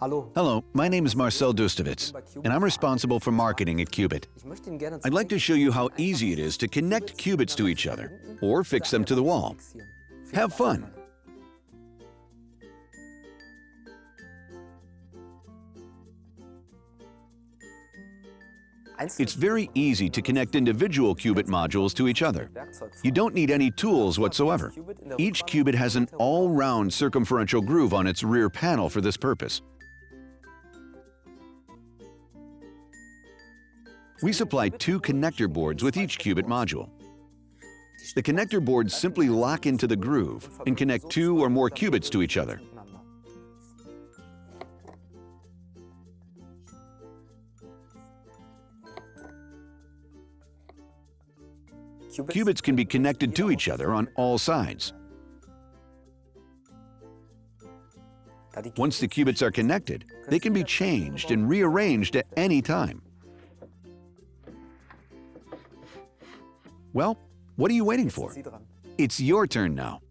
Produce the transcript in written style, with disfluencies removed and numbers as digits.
Hello, my name is Marcel Dustovitz, and I'm responsible for marketing at Cubit. I'd like to show you how easy it is to connect qubits to each other, or fix them to the wall. Have fun! It's very easy to connect individual qubit modules to each other. You don't need any tools whatsoever. Each qubit has an all-round circumferential groove on its rear panel for this purpose. We supply 2 connector boards with each qubit module. The connector boards simply lock into the groove and connect 2 or more qubits to each other. Qubits can be connected to each other on all sides. Once the qubits are connected, they can be changed and rearranged at any time. Well, what are you waiting for? It's your turn now.